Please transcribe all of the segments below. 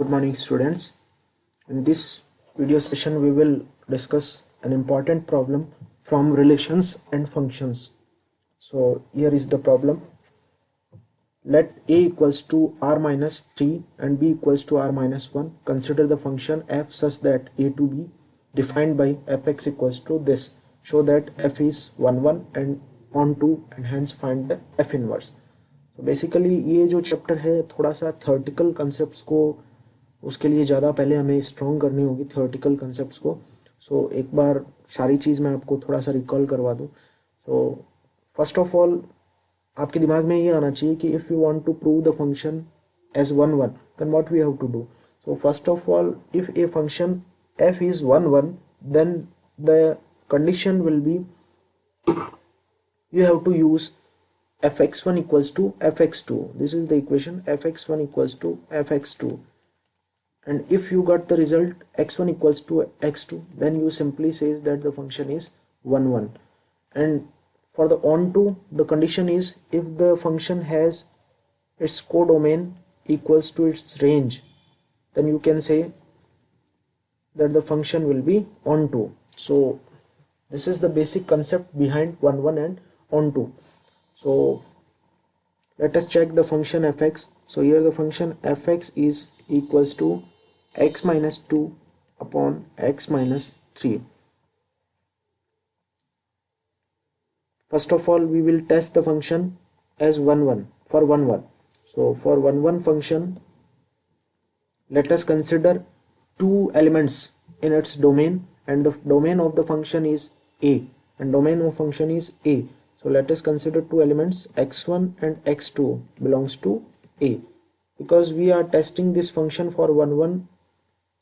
Good morning, students. In this video session, we will discuss an important problem from relations and functions. So here is the problem. Let a equals to r minus 3 and b equals to r minus 1. Consider the function f such that a to b defined by fx equals to this. Show that f is 1 1 and on 2 and hence find the f inverse. तो basically ये जो chapter है थोड़ा सा theoretical concepts को उसके लिए ज़्यादा पहले हमें स्ट्रॉन्ग करनी होगी थ्योरेटिकल कंसेप्ट्स को. सो एक बार सारी चीज़ मैं आपको थोड़ा सा रिकॉल करवा दूँ. सो फर्स्ट ऑफ ऑल आपके दिमाग में ये आना चाहिए कि if you want to prove the function as 1 1 then what we have to do. So first of all if a function f is 1 1 then the condition will be you have to use fx1 equals to fx2. This is the equation fx1 equals to fx2, and if you got the result x1 equals to x2 then you simply says that the function is 1 1. And for the onto, the condition is if the function has its codomain equals to its range, then you can say that the function will be onto. So this is the basic concept behind 1 1 and onto. So let us check the function fx. So here the function fx is equals to x minus 2 upon x minus 3. First of all we will test the function as 1 1 for 1 1. So for 1 1 function let us consider two elements in its domain, and the domain of the function is a and domain of function is a. So let us consider two elements x1 and x2 belongs to a. Because we are testing this function for 1 1,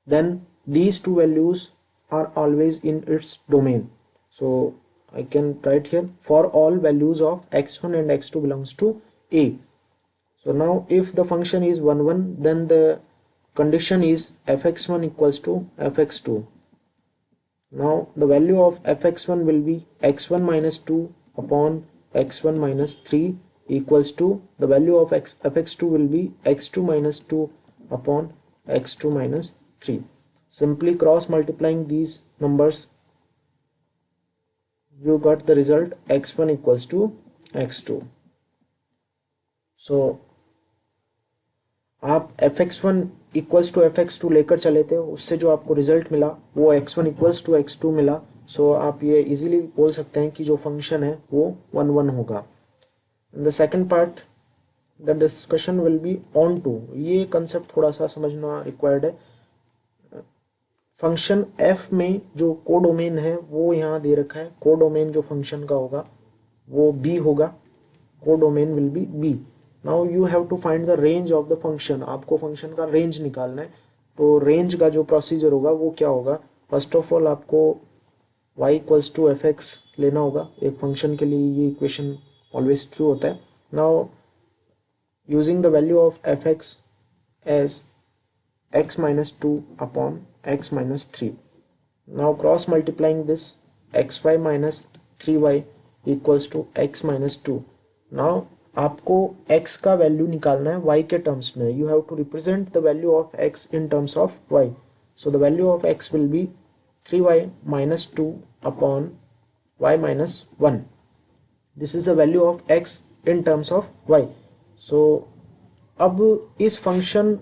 then these two values are always in its domain. So I can write here for all values of x1 and x2 belongs to a. So now if the function is 1 1 then the condition is fx1 equals to fx2. Now the value of fx1 will be x1 minus 2 upon x1 minus 3 equals to the value of fx2 will be x2 minus 2 upon x2 minus 3. Simply cross multiplying these numbers you got the result x1 equals to x2. So आप fx1 equals to fx2 लेकर चले थे, उससे जो आपको result मिला वो x1 equals to x2 मिला. सो आप ये इजीली बोल सकते हैं कि जो फंक्शन है वो 1 1 होगा. The second part the discussion will be on to. ये कंसेप्ट थोड़ा सा समझना रिक्वायर्ड है. फंक्शन f में जो कोडोमेन है वो यहाँ दे रखा है. कोडोमेन जो फंक्शन का होगा वो b होगा. Codomain will be b. Now you have to find the range of the function. आपको फंक्शन का रेंज निकालना है. तो रेंज का जो प्रोसीजर होगा वो क्या होगा. फर्स्ट ऑफ ऑल आपको y equals to f x लेना होगा. एक फंक्शन के लिए ये इक्वेशन ऑलवेज ट्रू होता है. Now using the value of f x as x minus 2 upon x minus 3. Now cross multiplying this xy minus 3y equals to x minus 2. Now आपको x का वैल्यू निकालना है y के terms में. You have to represent the value of x in terms of y. So the value of x will be 3y minus 2 upon y minus 1. This is the value of x in terms of y. So अब इस function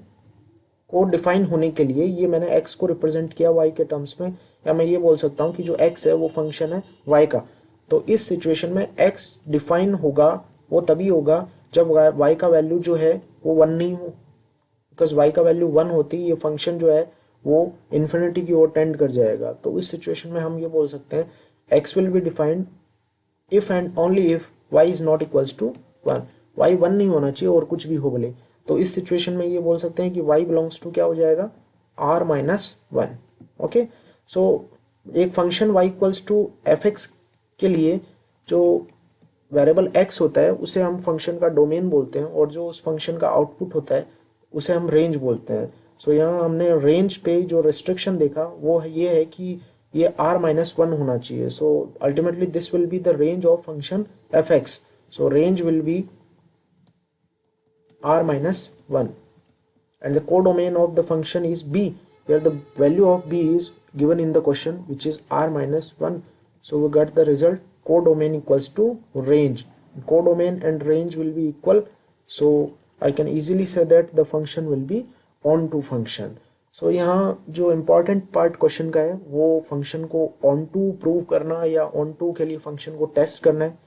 को define होने के लिए ये मैंने x को represent किया y के टर्म्स में, या मैं ये बोल सकता हूँ कि जो x है वो फंक्शन है y का. तो इस सिचुएशन में x डिफाइन होगा वो तभी होगा जब y का वैल्यू जो है वो 1 नहीं हो. बिकॉज y का वैल्यू 1 होती ये फंक्शन जो है वो इन्फिनिटी की ओर टेंड कर जाएगा. तो इस सिचुएशन में हम ये बोल सकते हैं x will be defined if and only if y is not equals to 1. y 1 नहीं होना चाहिए और कुछ भी हो बोले. तो इस सिचुएशन में ये बोल सकते हैं कि y बिलोंग्स टू क्या हो जाएगा r माइनस 1. ओके. सो एक function y equals to f x के लिए जो वेरिएबल x होता है उसे हम फंक्शन का डोमेन बोलते हैं, और जो उस फंक्शन का आउटपुट होता है उसे हम रेंज बोलते हैं. सो यहाँ हमने रेंज पे जो रेस्ट्रिक्शन देखा वो ये है कि ये r माइनस 1 होना चाहिए. So ultimately this will be the range of function F x. So range will be r minus 1. and the codomain of the function is b. Here the value of b is given in the question, which is r minus 1. So we got the result codomain equals to range. Codomain and range will be equal, so I can easily say that the function will be on to function. So यहाँ जो important part question का है वो function को on to prove करना या on to के लिए फंक्शन को टेस्ट करना है.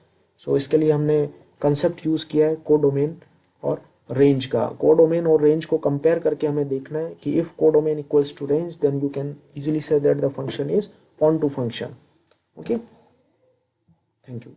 सो इसके लिए हमने कंसेप्ट यूज किया है कोडोमेन और रेंज का. कोडोमेन और रेंज को कंपेयर करके हमें देखना है कि if codomain equals to range then you can easily say that the function is onto function. Okay, thank you.